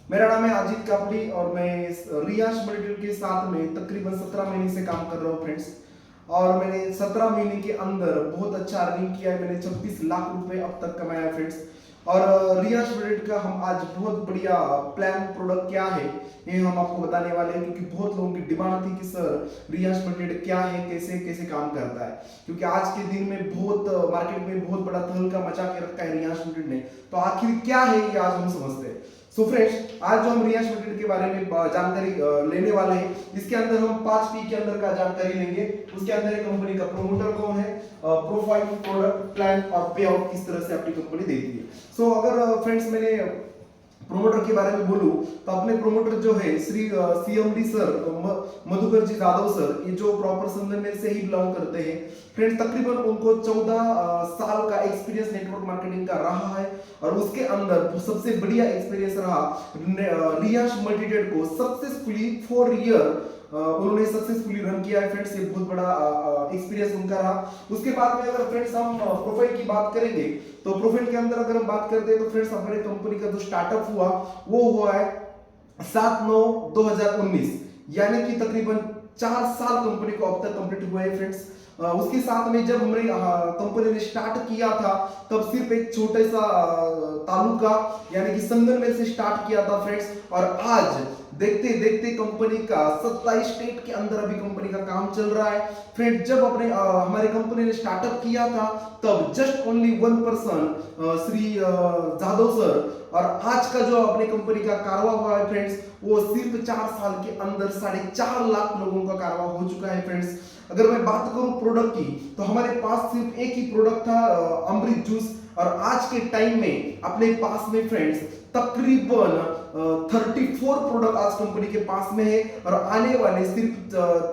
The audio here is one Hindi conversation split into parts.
मेरा नाम है अजीत कापड़ी और मैं रियाज मल्टीट्यूड के साथ में तकरीबन 17 महीने से काम कर रहा हूँ फ्रेंड्स। और मैंने 17 महीने के अंदर बहुत अच्छा अर्निंग किया है। मैंने 26 लाख रुपए अब तक कमाया है फ्रेंड्स। और रियाज मल्टीट्यूड का हम आज बहुत बढ़िया प्लान प्रोडक्ट क्या है ये हम आपको बताने वाले हैं, क्योंकि बहुत लोगों की डिमांड थी कि सर रियाज मल्टीट्यूड क्या है, कैसे कैसे काम करता है। क्योंकि आज के दिन में बहुत मार्केट में बहुत बड़ा तहलका मचा के रखा है रियाज मल्टीट्यूड ने, तो आखिर क्या है ये आज हम समझते हैं। सो फ्रेंड्स, आज जो हम रियाज मल्टीट्यूड के बारे में जानकारी लेने वाले हैं, इसके अंदर हम 5 P के अंदर का जानकारी लेंगे। उसके अंदर एक कंपनी का प्रोमोटर कौन है, प्रोफाइल, प्रोडक्ट, प्लान और पे आउट किस तरह से अपनी कंपनी देती है। सो अगर फ्रेंड्स मैंने प्रोमोटर के बारे में बोलूं तो अपने प्रोमोटर जो है श्री CMD सर मधुकर जी जाधव सर, ये जो प्रॉपर संगम में से ही बिलोंग करते हैं फ्रेंड्स। तकरीबन उनको 14 साल का एक्सपीरियंस नेटवर्क मार्केटिंग का रहा है और उसके अंदर सबसे बढ़िया एक्सपीरियंस रहा रियाज मल्टीट्यूड को सक्सेसफुली 4 ईयर उन्होंने सक्सेसफुली रन किया है फ्रेंड्स। ये बहुत बड़ा एक्सपीरियंस उनका रहा। उसके बाद में अगर फ्रेंड्स हम प्रोफाइल की बात करेंगे तो प्रोफाइल के अंदर अगर हम बात करते हैं तो फ्रेंड्स हमारे कंपनी का जो स्टार्टअप हुआ वो हुआ है 7/9/2019, यानी कि तकरीबन 4 साल कंपनी को अब तक कंप्लीट हुए हैं फ्रेंड्स। उसके साथ में जब हमारी कंपनी ने स्टार्ट किया था तब सिर्फ एक छोटे सा तालुका यानी कि संगमनेर से स्टार्ट किया था फ्रेंड्स। और आज देखते देखते कंपनी का 27 स्टेट के अंदर अभी कंपनी का काम चल रहा है फ्रेंड। जब अपने हमारी कंपनी ने स्टार्टअप किया था तब just only 1 person Shri Jadhav sir, और आज का जो अपनी कंपनी का कारवा हुआ है फ्रेंड्स वो सिर्फ 4 साल के अंदर 4.5 लाख लोगों का कारवा हो चुका है फ्रेंड्स। अगर मैं बात करूं प्रोडक्ट की तो हमारे पास सिर्फ एक ही प्रोडक्ट था, अमृत जूस। और आज के टाइम में अपने पास में फ्रेंड्स तकरीबन 34 प्रोडक्ट आज कंपनी के पास में है और आने वाले सिर्फ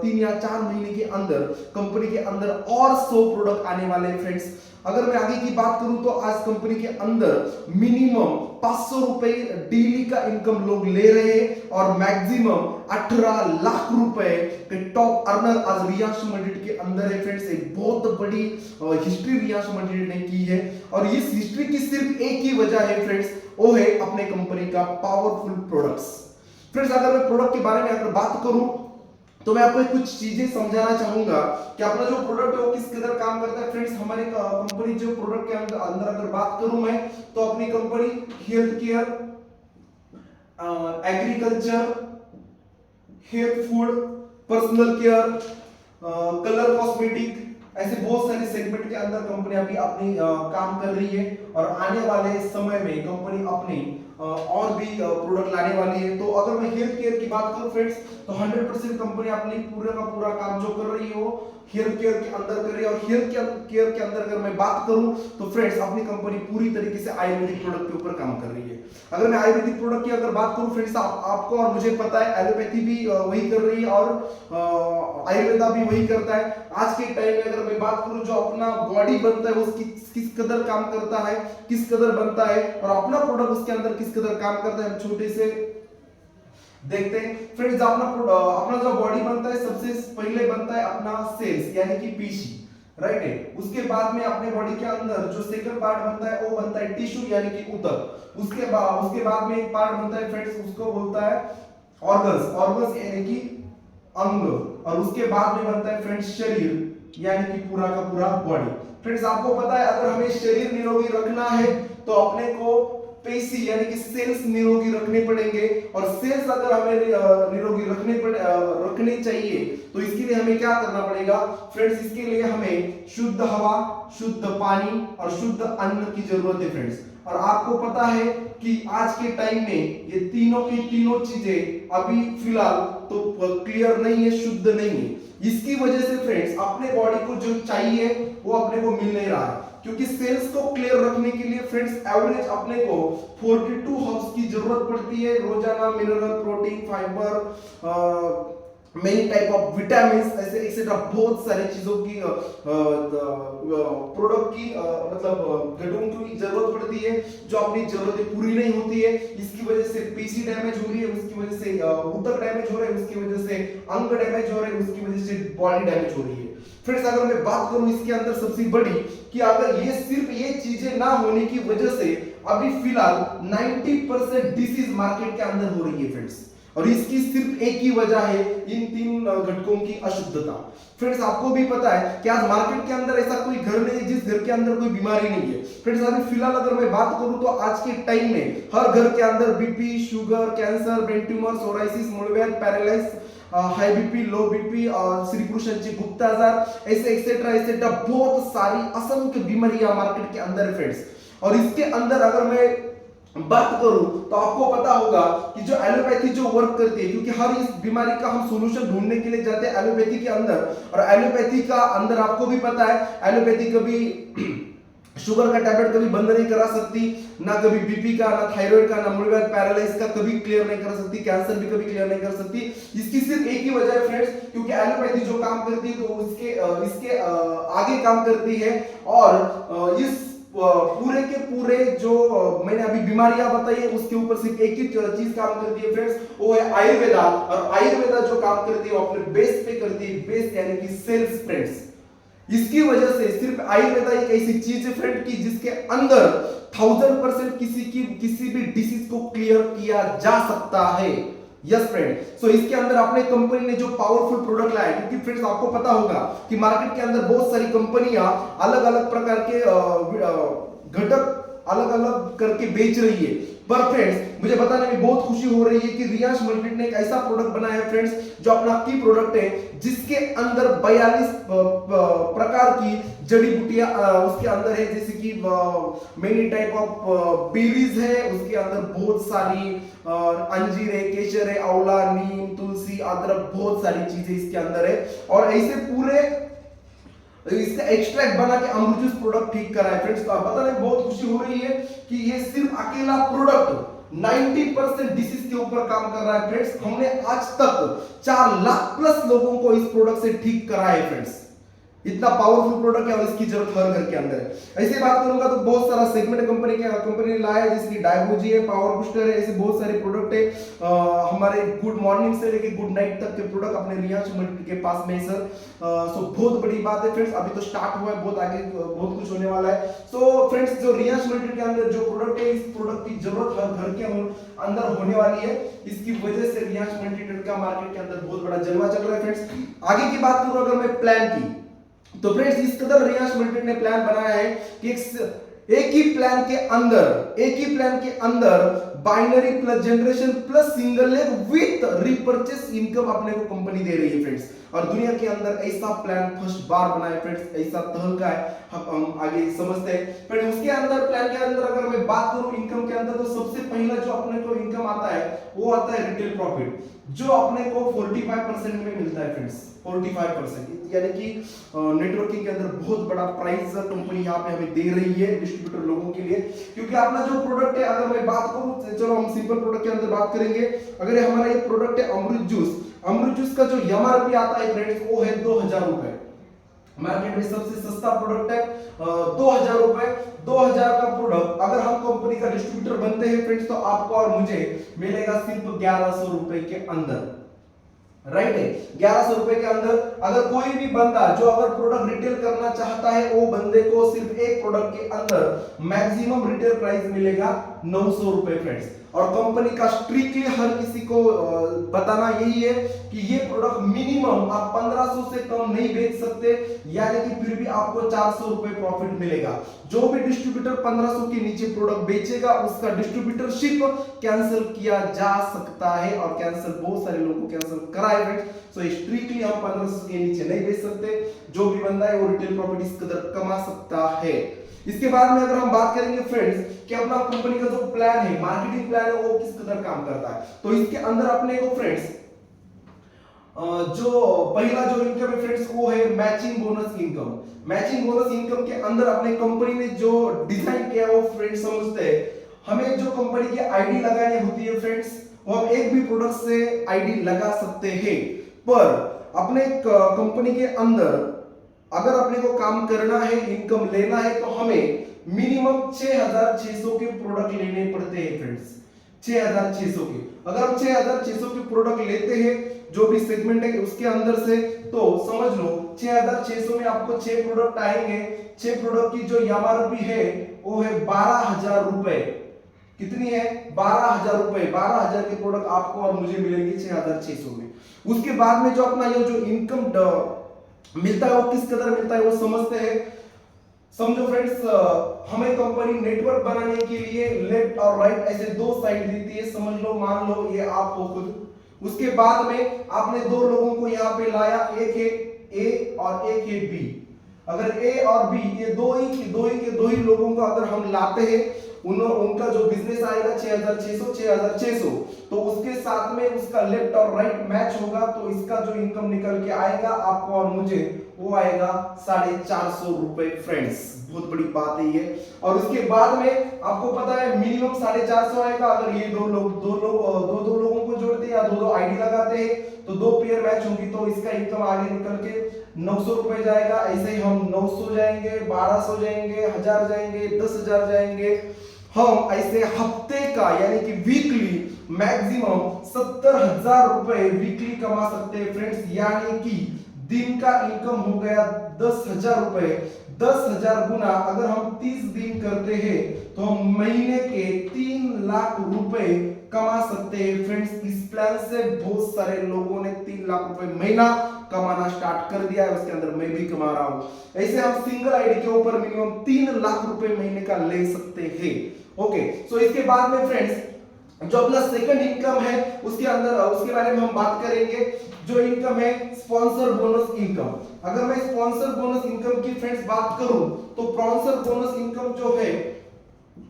3 या 4 महीने के अंदर कंपनी के अंदर और 100 प्रोडक्ट आने वाले हैं फ्रेंड्स। अगर मैं आगे की बात करूं तो आज कंपनी के अंदर मिनिमम 500 रुपए डेली का इनकम लोग ले रहे हैं और मैक्सिमम 18 लाख रुपए के टॉप अर्नर आज रियाज मल्टीट्यूड के अंदर है फ्रेंड्स। एक बहुत बड़ी हिस्ट्री रियाज मल्टीट्यूड ने की है और इस हिस्ट्री की सिर्फ एक ही वजह है फ्रेंड्स, वो है अपने कंपनी का पावरफुल प्रोडक्ट्स। फ्रेंड्स, अगर मैं प्रोडक्ट के बारे में अगर बात करूं तो मैं आपको कुछ चीजें समझाना चाहूंगा कि अपना जो प्रोडक्ट है वो किस कदर काम करता है फ्रेंड्स। हमारी कंपनी जो प्रोडक्ट के अंदर अगर बात करूं मैं तो अपनी company health care, agriculture, health food, personal care, colour cosmetic, ऐसे बहुत सारे सेगमेंट के अंदर कंपनी अभी अपनी काम कर रही है और आने वाले समय में कंपनी अपनी और भी प्रोडक्ट लाने वाली है। तो अगर मैं हेल्थ केयर की बात करूं फ्रेंड्स तो 100% कंपनी अपनी पूरा का पूरा काम जो कर रही है वो हेल्थ केयर के अंदर कर रही है। और हेल्थ केयर के अंदर अगर मैं बात करूं तो फ्रेंड्स अपनी कंपनी पूरी तरीके से आयुर्वेदिक प्रोडक्ट के ऊपर काम कर रही है। अगर मैं आयुर्वेदिक प्रोडक्ट की अगर बात करूं फ्रेंड्स, आपको और मुझे पता है एलोपैथी भी वही कर रही है और आयुर्वेदा भी वही करता है। आज के टाइम में अगर मैं बात करूं जो अपना बॉडी बनता है वो किस कदर काम करता है, किस कदर बनता है और अपना प्रोडक्ट उसके अंदर किस कदर काम करता है, हम छोटे से देखते हैं फ्रेंड्स। अपना जो बॉडी बनता है सबसे पहले बनता है अपना सेल्स यानी कि पीसी, राइट है। उसके बाद में अपने बॉडी के अंदर जो सेकंड पार्ट बनता है वो बनता है टिश्यू यानी कि ऊतक। उसके बाद में एक पार्ट बनता है फ्रेंड्स, उसको बोलता है ऑर्गन्स यानी कि अंग। और उसके बाद में बनता है फ्रेंड्स शरीर यानी कि पूरा का पूरा बॉडी। फ्रेंड्स, आपको पता है अगर हमें शरीर निरोगी रखना है तो अपने को पेशी यानी कि सेल्स निरोगी रखने पड़ेंगे और सेल्स अगर हमें निरोगी रखने चाहिए तो इसके लिए हमें क्या करना पड़ेगा फ्रेंड्स। इसके लिए हमें शुद्ध हवा, शुद्ध पानी और शुद्ध अन्न की जरूरत है फ्रेंड्स। और आपको पता है कि आज के टाइम में ये तीनों की तीनों चीजें अभी फिलहाल तो क्लियर नहीं है, शुद्ध नहीं है। इसकी वजह से फ्रेंड्स अपने बॉडी को जो चाहिए वो अपने को मिल नहीं रहा है, क्योंकि सेल्स को क्लियर रखने के लिए फ्रेंड्स एवरेज अपने को 42 हर्ब्स की जरूरत पड़ती है रोजाना। Mineral, protein, fibre, many type of vitamin, ऐसे एक्सेट्रा बहुत सारी चीजों की प्रोडक्ट की मतलब घटकों की जरूरत पड़ती है जो अपनी जरूरतें पूरी नहीं होती है। इसकी वजह से पीसी डैमेज हो रही है, उसकी वजह से ऊतक डैमेज हो रहा है, उसकी वजह से अंग डैमेज हो रहे हैं, उसकी वजह से बॉडी डैमेज हो रही है। फ्रेंड्स, अगर मैं बात करूं इसके अंदर सबसे बड़ी कि अगर ये सिर्फ ये चीजें ना होने की वजह से अभी फिलहाल 90% डिसीज मार्केट के अंदर हो रही है फ्रेंड्स, और इसकी सिर्फ एक ही वजह है इन तीन घटकों की अशुद्धता। फ्रेंड्स आपको भी पता है कि आज मार्केट के अंदर ऐसा कोई घर नहीं है जिस घर के अंदर कोई बीमारी नहीं है। फ्रेंड्स अभी फिलहाल अगर मैं बात करूं तो आज के टाइम में हर घर के अंदर BP, sugar, cancer, brain tumour, psoriasis, मूलव्याध, paralyse, high BP, low BP, स्त्री पुरुषांची गुप्त आजार, ऐसे एक्सेट्रा एक्सेट्रा बहुत सारी असंख्य बीमारियां मार्केट के अंदर है फ्रेंड्स। और इसके अंदर अगर मैं बात करूं तो आपको पता होगा कि जो एलोपैथी जो वर्क करती है, क्योंकि हर इस बीमारी का हम सॉल्यूशन ढूंढने के लिए जाते हैं एलोपैथी के अंदर, और एलोपैथी का अंदर आपको भी पता है एलोपैथी कभी शुगर का टैबलेट कभी बंद नहीं करा सकती, ना कभी बीपी का, ना थायराइड का, ना मूलव्याध, पैरालाइज का कभी क्लियर नहीं कर सकती, कैंसर भी कभी क्लियर नहीं कर सकती। इसकी सिर्फ एक ही वजह है फ्रेंड्स, क्योंकि एलोपैथी जो काम करती है तो इसके आगे काम करती है, और इस पूरे के पूरे जो मैंने अभी बीमारियां बताई है उसके ऊपर सिर्फ एक ही चीज काम करती है फ्रेंड्स, वो है आयुर्वेदा। और आयुर्वेदा जो काम करती है वो अपने बेस पे करती है, बेस यानी कि सेल्स फ्रेंड्स। इसकी वजह से सिर्फ आयुर्वेदा एक ऐसी चीज है फ्रेंड की जिसके अंदर 1000% किसी भी डिसीज को क्लियर किया जा सकता है। यस फ्रेंड, सो इसके अंदर अपने कंपनी ने जो पावरफुल प्रोडक्ट लाया, क्योंकि फ्रेंड्स आपको पता होगा कि मार्केट के अंदर बहुत सारी कंपनियां अलग अलग प्रकार के घटक अलग अलग करके बेच रही है, पर फ्रेंड्स मुझे बताने में बहुत खुशी हो रही है कि रियांश मल्टीनेट ने एक ऐसा प्रोडक्ट बनाया है फ्रेंड्स जो अपना की प्रोडक्ट है, जिसके अंदर 42 प्रकार की जड़ी बूटियां उसके अंदर है, जैसे कि मेनी टाइप ऑफ बेरीज है, उसके अंदर बहुत सारी अंजीर है, केसर है, आंवला, नीम, तुलसी, अदरक, बहुत सारी चीजें इसके अंदर है। और ऐसे पूरे इसका एक्सट्रैक्ट बना के अमृत जूस प्रोडक्ट ठीक करा है फ्रेंड्स। तो आप बताने में बहुत खुशी हो रही है कि ये सिर्फ अकेला प्रोडक्ट 90% डिसीज के ऊपर काम कर रहा है फ्रेंड्स। हमने आज तक 4 लाख प्लस लोगों को इस प्रोडक्ट से ठीक करा है फ्रेंड्स। इतना पावरफुल प्रोडक्ट है और इसकी जरूरत हर घर के अंदर है। ऐसे बात करूंगा तो बहुत सारा सेगमेंट कंपनी ने लाया है, जैसे कि डायबोजी है, पावर बूस्टर है, ऐसे बहुत सारे प्रोडक्ट है। हमारे गुड मॉर्निंग से लेके गुड नाइट तक के प्रोडक्ट अपने रियांश मल्टी के पास में सर। सो बहुत बड़ी बात है फ्रेंड्स, अभी तो स्टार्ट हुआ है, बहुत आगे बहुत कुछ होने वाला है। सो फ्रेंड्स जो रियांश मल्टी के अंदर जो प्रोडक्ट है, इस प्रोडक्ट की जरूरत हर घर के अंदर होने वाली है। इसकी वजह से रियांश मल्टी का मार्केट के अंदर बहुत बड़ा जलवा चल रहा है फ्रेंड्स। आगे की बात करूं अगर मैं प्लान की, तो फ्रेंड्स इस कदर रियांश मल्टीनेट ने प्लान बनाया है कि एक ही प्लान के अंदर binary plus generation plus single leg with repurchase income अपने को कंपनी दे रही है फ्रेंड्स। और दुनिया के अंदर ऐसा प्लान फर्स्ट बार बना है फ्रेंड्स, ऐसा तहलका है, हम आगे समझते हैं। फ्रेंड्स उसके अंदर प्लान के अंदर अगर मैं बात करूं इनकम के अंदर, तो सबसे पहला जो अपने को इनकम आता है वो आता है रिटेल प्रॉफिट, जो अपने को 45% में मिलता है फ्रेंड्स। 45% यानी कि नेटवर्किंग के अंदर बहुत बड़ा प्राइस कंपनी यहाँ पे हमें दे रही है डिस्ट्रीब्यूटर लोगों के लिए। क्योंकि अपना जो प्रोडक्ट है, अगर मैं बात करूं, चलो हम सिंपल प्रोडक्ट के अंदर बात करेंगे। अगर हमारा ये प्रोडक्ट है अमृत जूस का जो एमआरपी आता है फ्रेंड्स वो है 2000 रुपए। मार्केट में सबसे सस्ता प्रोडक्ट है 2000 रुपए। 2000 का प्रोडक्ट अगर हम कंपनी का डिस्ट्रीब्यूटर बनते हैं फ्रेंड्स, तो आपको और मुझे मिलेगा सिर्फ 1100 रुपए के अंदर, राइट है। 1100 रुपए के अंदर अगर कोई भी बंदा जो अगर प्रोडक्ट रिटेल करना चाहता है, वो बंदे को सिर्फ एक प्रोडक्ट के अंदर मैक्सिमम रिटेल प्राइस मिलेगा 900 रुपए फ्रेंड्स। और कंपनी का स्ट्रिक्टली हर किसी को बताना यही है कि ये प्रोडक्ट मिनिमम आप 1500 से कम नहीं बेच सकते, यानी कि फिर भी आपको 400 रुपए प्रॉफिट मिलेगा। जो भी डिस्ट्रीब्यूटर 1500 के नीचे प्रोडक्ट बेचेगा उसका डिस्ट्रीब्यूटरशिप कैंसिल किया जा सकता है, और कैंसिल बहुत सारे लोगों को कैंसिल कराए फ्रेंड्स। सो स्ट्रिक्टली हम 1500 के नीचे नहीं बेच सकते। जो भी बंदा है वो रिटेल प्रॉफिट इस कदर कमा सकता है। इसके बाद में अगर हम बात करेंगे फ्रेंड्स कि अपना कंपनी का जो प्लान है, मार्केटिंग प्लान है, वो किस कदर काम करता है, तो इसके अंदर अपने को फ्रेंड्स जो पहला जो इनकम है फ्रेंड्स वो है matching bonus income. Matching bonus income के अंदर अपने कंपनी ने जो डिजाइन किया वो फ्रेंड्स समझते हैं, हमें जो कंपनी की आईडी लगानी होती है फ्रेंड्स, वो हम एक भी प्रोडक्ट से आईडी लगा सकते हैं, पर अपने कंपनी के अंदर अगर अपने को काम करना है, इनकम लेना है, तो हमें मिनिमम 6600 के प्रोडक्ट लेने पड़ते हैं फ्रेंड्स। 6600 के अगर हम 6600 के प्रोडक्ट लेते हैं जो भी सेगमेंट है उसके अंदर से, तो समझ लो 6600 में आपको 6 प्रोडक्ट आएंगे। 6 प्रोडक्ट की जो एमआरपी है वो है 12,000 रुपए। कितनी है? 12,000 रुपए। 12,000 के प्रोडक्ट आपको और मुझे मिलेंगे 6,600 में। उसके बाद में जो अपना ये जो इनकम मिलता है वो किस कदर मिलता है वो समझते हैं। समझो फ्रेंड्स, हमें कंपनी नेटवर्क बनाने के लिए लेफ्ट और राइट ऐसे दो साइड देती है, समझ लो, मान लो ये आप हो खुद। उसके बाद में आपने दो लोगों को यहाँ पे लाया, एक है ए और एक है बी। अगर ए और बी ये दो ही लोगों को अगर हम लाते हैं, उनका जो बिजनेस आएगा 6,600, तो उसके साथ में उसका लेफ्ट और राइट मैच होगा, तो इसका जो इनकम निकल के आएगा आपको और मुझे वो आएगा 450 रुपए। फ्रेंड्स, बहुत बड़ी बात है ये। और उसके बाद में आपको पता है मिनिमम 450 आएगा अगर ये दो लोगों को जोड़ते हैं या दो आईडी लगाते हैं, तो दो पेयर मैच होगी, तो इसका इनकम आगे निकल के 900 रुपए जाएगा। ऐसे ही हम 900 जाएंगे, 1200 जाएंगे, 1000 जाएंगे, 10,000 जाएंगे। हम ऐसे हफ्ते का यानी कि वीकली मैक्सिमम 70,000 रुपए वीकली कमा सकते हैं फ्रेंड्स। यानी कि दिन का इनकम हो गया 10,000 रुपए। 10,000 गुना अगर हम 30 दिन करते हैं तो हम महीने के 3 लाख रुपए कमा सकते हैं फ्रेंड्स। इस प्लान से बहुत सारे लोगों ने 3 लाख रुपए महीना कमाना स्टार्ट कर दिया है, उसके अंदर मैं भी कमा रहा हूं। ऐसे हम सिंगल आईडी के ऊपर मिनिमम 3 लाख रुपए महीने का ले सकते हैं। ओके, सो इसके बाद में फ्रेंड्स जो अपना सेकंड इनकम है उसके बारे में हम बात करेंगे। जो इनकम है स्पॉन्सर बोनस इनकम। अगर मैं स्पॉन्सर बोनस इनकम की फ्रेंड्स बात करूं तो स्पॉन्सर बोनस इनकम जो है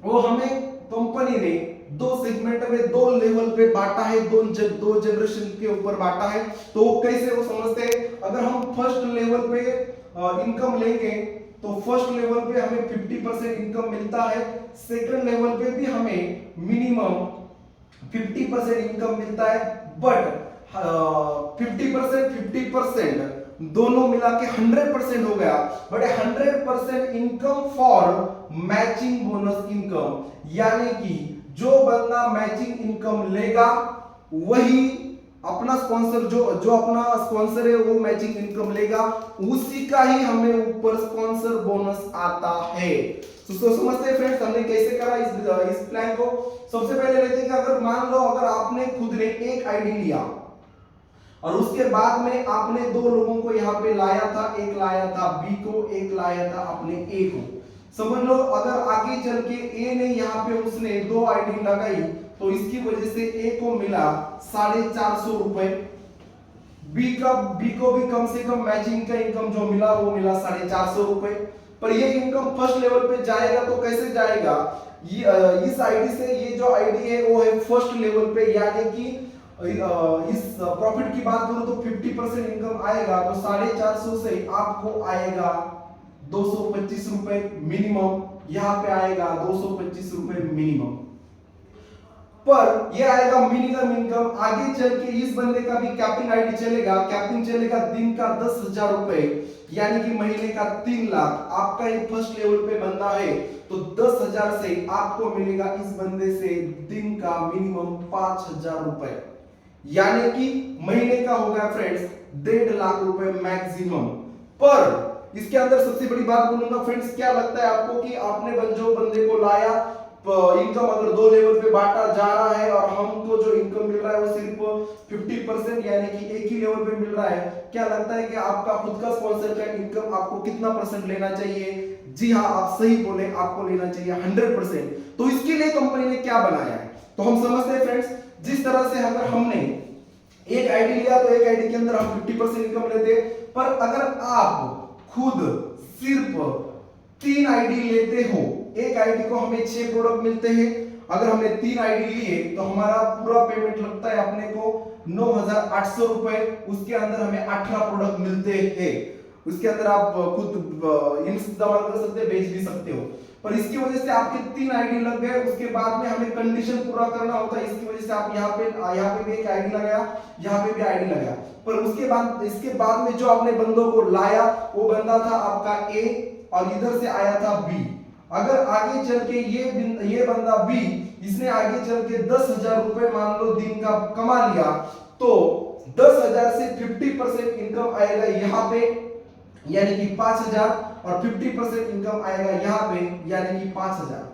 वो हमें कंपनी ने दो सेगमेंट में, दो लेवल पे बांटा है, दो जनरेशन के ऊपर बांटा है। तो कैसे वो समझते हैं। अगर हम फर्स्ट लेवल पे इनकम लेंगे तो फर्स्ट लेवल पे हमें 50% इनकम मिलता है, सेकंड लेवल पे भी हमें मिनिमम 50% इनकम मिलता है। बट 50% दोनों मिला के 100% हो गया। But 100% income for matching bonus income, यानी कि जो बंदा मैचिंग इनकम लेगा वही अपना स्पॉन्सर जो अपना स्पॉन्सर है वो मैचिंग इनकम लेगा, उसी का ही हमें ऊपर स्पॉन्सर बोनस आता है। तो समझते हैं फ्रेंड्स हमने कैसे करा इस प्लान को। सबसे पहले लेते हैं कि अगर मान लो अगर आपने खुद ने एक आईडी लिया और उसके बाद में आपने दो लोगों को यहाँ पे लाया था, एक लाया था बी को, एक लाया था अपने ए को। समझ लो अगर आगे चल के ए ने यहाँ पे उसने दो आईडी लगाई तो इसकी वजह से ए को मिला 450 रुपए, बी को भी कम से कम मैचिंग का इनकम जो मिला वो मिला 450 रुपए। पर ये इनकम फर्स्ट लेवल पे जाएगा तो कैसे जाएगा, इस आईडी से ये जो आईडी है वो है फर्स्ट लेवल पे, यानी कि इस प्रॉफिट की बात करूं तो 50% इनकम आएगा, तो 450 से आपको आएगा 225 रुपए मिनिमम। यहां पे आएगा 225 रुपए मिनिमम, पर ये आएगा मिनिमम इनकम। आगे चल के इस बंदे का भी कैपिंग आईडी चलेगा, कैपिंग चलेगा दिन का 10,000 रुपए, यानी कि महीने का 3 लाख। आपका एक फर्स्ट लेवल पे बंदा है तो 10,000 से आपको मिलेगा इस बंदे से दिन का मिनिमम 5,000 रुपए, यानी कि महीने का होगा फ्रेंड्स 1.5 लाख रुपए मैक्सिमम। पर इसके अंदर सबसे बड़ी बात बोलूंगा फ्रेंड्स, क्या लगता है आपको कि आपने जो बंदे को लाया, इनकम अगर दो लेवल पे बांटा जा रहा है और हमको जो इनकम मिल रहा है वो सिर्फ 50% यानी कि एक ही लेवल पे मिल रहा है, क्या लगता है कि आपका खुद का स्पॉन्सर का इनकम आपको कितना % लेना चाहिए? जी हाँ, आप सही बोले, आपको लेना चाहिए 100%। तो इसके लिए कंपनी ने क्या बनाया है तो हम समझते हैं फ्रेंड्स, जिस तरह से अगर हमने एक आईडी लिया तो एक आईडी के अंदर हम 50% इनकम लेते हैं, पर अगर आप खुद सिर्फ 3 आईडी लेते हो, एक आईडी को हमें 6 प्रोडक्ट मिलते हैं। अगर हमने 3 आईडी लिए तो हमारा पूरा पेमेंट लगता है अपने को 9,800 रुपए। उसके अंदर हमें 18 प्रोडक्ट मिलते हैं। उसके अंदर आप खुद इस्तेमाल कर सकते हैं, बेच भी सकते हो। पर इसकी वजह से आपके 3 आईडी लग गए, उसके बाद में हमें कंडीशन पूरा करना होता है। इसकी वजह से आप यहाँ पे भी एक आईडी लगाया, यहाँ पे भी आईडी लगाया। पर इसके बाद में जो आपने बंदों को लाया वो बंदा था आपका ए और इधर से आया था बी। अगर आगे चल के ये बंदा बी, इसने आगे चल के 10,000 रुपए मान लो दिन का कमा लिया, तो 10,000 से 50% इनकम आएगा यहाँ पे यानी कि 5000 और 50% इनकम आएगा यहाँ पे यानी कि 5000।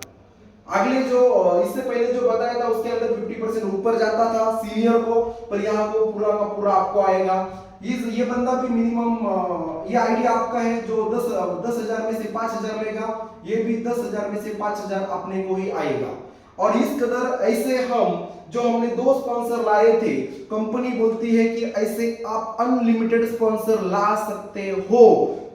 अगले जो इससे पहले जो बताया था उसके अंदर 50% ऊपर जाता था सीनियर को, पर यहाँ को पूरा का पूरा आपको आएगा। ये बंदा भी मिनिमम ये आइडिया आपका है, जो 10,000 में से 5,000 लेगा, ये भी 10,000 में से 5,000 अपने को ही आएगा। और इस कदर ऐसे हम जो हमने 2 स्पॉन्सर लाए थे, कंपनी बोलती है कि ऐसे आप अनलिमिटेड स्पॉन्सर ला सकते हो।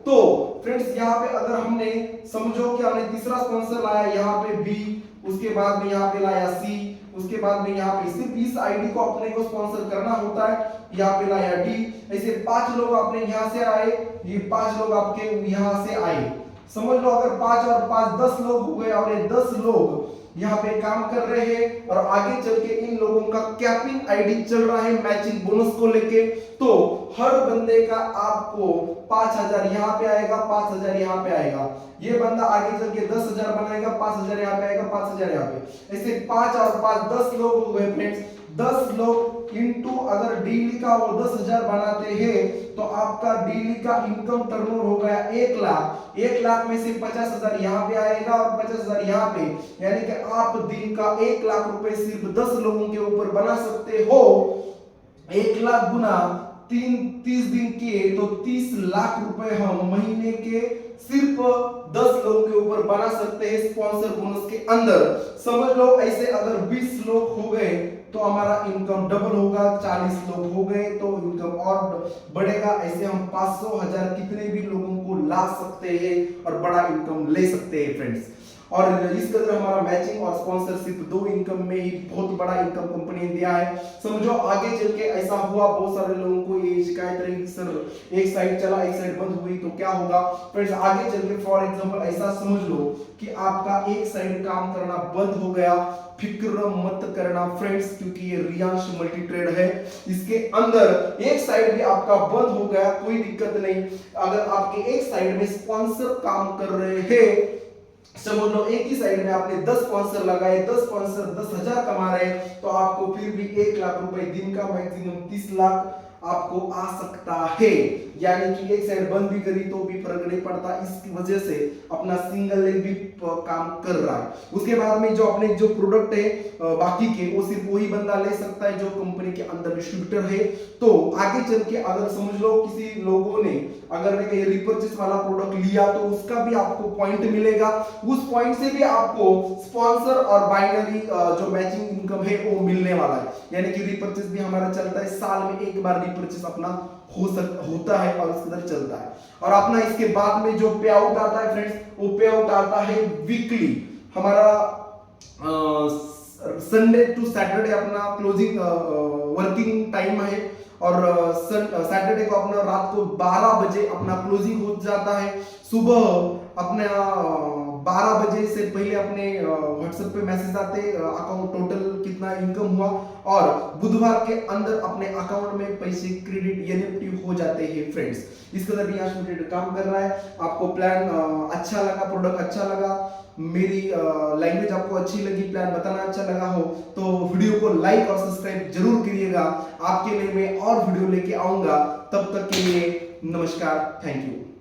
तो फ्रेंड्स यहाँ पे अगर हमने समझो कि हमने तीसरा स्पॉन्सर लाया यहाँ पे बी, उसके बाद में यहाँ पे लाया सी, उसके बाद में यहाँ पे सिर्फ इस आईडी को अपने को स्पॉन्सर करना होता है, यहाँ पे लाया डी, ऐसे 5 लोग अपने यहाँ से आए, ये 5 लोग आपके यहाँ से आए। समझ लो अगर 5 और 5 10 लोग हो गए और ये 10 लोग यहाँ पे काम कर रहे हैं और आगे चल के इन लोगों का कैपिंग आईडी चल रहा है मैचिंग बोनस को लेके, तो हर बंदे का आपको 5,000 यहाँ पे आएगा, 5,000 यहाँ पे आएगा। ये बंदा आगे चल के 10,000 बनाएगा, 5,000 यहाँ पे आएगा, 5,000 यहाँ पे, ऐसे 5 और 5 10 लोग हो गए फ्रेंड्स। 10 लोग इनटू अगर डेली का वो 10,000 बनाते हैं तो आपका डेली का इनकम टर्नओवर हो गया 1 लाख। 1 लाख में से 50,000 यहाँ पे आएगा और 50,000 यहाँ पे, यानी कि आप दिन का 1 लाख रुपए सिर्फ 10 लोगों के ऊपर बना सकते हो। 1 लाख गुना 30 दिन किए तो 30 लाख रुपए हम महीने के सिर्फ 10 लोगों के ऊपर बना सकते हैं स्पॉन्सर बोनस के अंदर। समझ लो ऐसे अगर 20 लोग हो गए तो हमारा इनकम डबल होगा, 40 लोग हो गए तो इनकम और बढ़ेगा। ऐसे हम 500 1000 कितने भी लोगों को ला सकते हैं और बड़ा इनकम ले सकते हैं फ्रेंड्स। और इस कदर हमारा मैचिंग और स्पॉन्सरशिप 2 इनकम में ही बहुत बड़ा इनकम कंपनी ने दिया है। समझो आगे चल के ऐसा हुआ, बहुत सारे लोगों को ये शिकायत रही कि सर एक साइड चला एक साइड बंद हुई तो क्या होगा। फ्रेंड्स आगे चल के फॉर एग्जांपल ऐसा समझ लो कि आपका एक साइड काम करना बंद हो गया, फिक्र मत करना फ्रेंड्स, क्योंकि ये रियांश मल्टी ट्रेड है, इसके अंदर एक साइड भी आपका बंद हो गया कोई दिक्कत नहीं। अगर आपके एक साइड में स्पॉन्सर काम कर रहे हैं, समझ लो एक ही साइड में आपने 10 स्पॉन्सर लगाए, 10 स्पॉन्सर 10,000 कमा रहे हैं, तो आपको फिर भी 1 लाख रुपए दिन का मैक्सिमम 30 लाख आपको आ सकता है। यानी कि एक साइड बंद भी करी तो भी फर्क नहीं पड़ता, इसकी वजह से अपना सिंगल लेग भी काम कर रहा है। उसके बाद में जो अपने जो प्रोडक्ट है बाकी के वो सिर्फ वही बंदा ले सकता है जो कंपनी के अंदर डिस्ट्रीब्यूटर है। तो आगे चल के अगर समझ लो किसी लोगों ने अगर ने कहीं रिपर्चेस वाला प्रोडक्ट लिया तो उसका भी आपको पॉइंट मिलेगा, उस पॉइंट से भी आपको स्पॉन्सर और बाइनरी जो मैचिंग इनकम है वो मिलने वाला है। यानी कि रिपर्चेस भी हमारा चलता है, साल में एक बार रिपर्चेस अपना होता है और इसके अंदर चलता है। और अपना इसके बाद में जो पे आउट आता है फ्रेंड्स, वो पे आउट आता है वीकली। हमारा संडे टू सैटरडे अपना क्लोजिंग वर्किंग टाइम है और सैटरडे को अपना रात को 12 बजे अपना क्लोजिंग हो जाता है। सुबह अपना 12 बजे से पहले अपने व्हाट्सएप पे मैसेज आते अकाउंट टोटल कितना इनकम हुआ, और बुधवार के अंदर अपने अकाउंट में पैसे क्रेडिट एनएफटी हो जाते हैं फ्रेंड्स। इस कदर रियांश लिमिटेड काम कर रहा है। आपको प्लान अच्छा लगा, प्रोडक्ट अच्छा लगा, मेरी लैंग्वेज आपको अच्छी लगी, प्लान बताना अच्छा लगा हो तो वीडियो को लाइक और सब्सक्राइब जरूर करिएगा। आपके लिए मैं और वीडियो लेके आऊंगा, तब तक के लिए नमस्कार, थैंक यू।